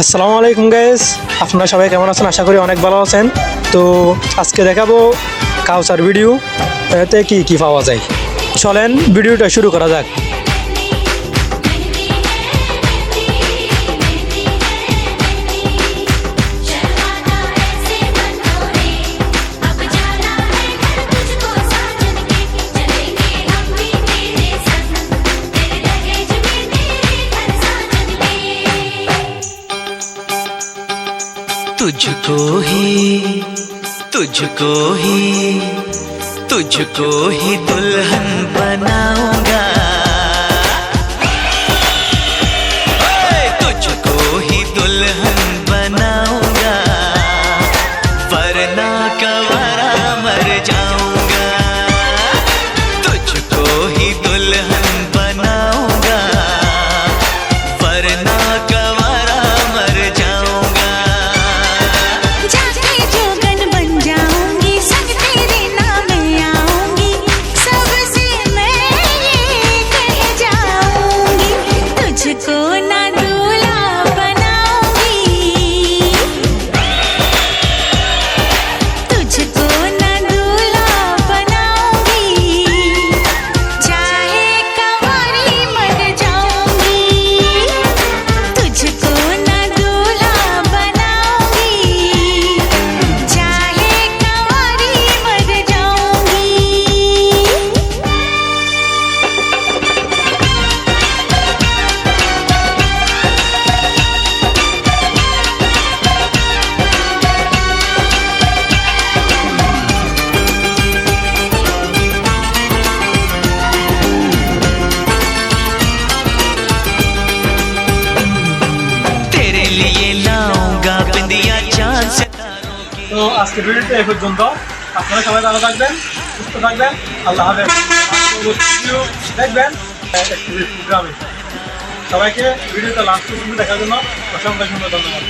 আসসালামু আলাইকুম গাইস, আপনারা সবাই কেমন আছেন? আশা করি অনেক ভালো আছেন। তো আজকে দেখাবো কাউসার ভিডিও এতে কি কি পাওয়া যায়। চলেন ভিডিওটা শুরু করা যাক। तुझको ही तुझको ही तुझको ही दुल्हन बनाऊंगा, तुझको ही दुल्हन बनाऊंगा, वरना कवरा मर जाऊंगा। तुझको ही दुल्हन बनाऊंगा, वरना कवरा मर जाऊंगा। তো আজকে ভিডিওটা এই পর্যন্ত। আপনারা সবাই ভালো থাকবেন, সুস্থ থাকবেন। আল্লাহ হাফেজ। দেখবেন প্রোগ্রামে। সবাইকে ভিডিওটা লাস্ট পর্যন্ত দেখার জন্য অসংখ্য ধন্যবাদ।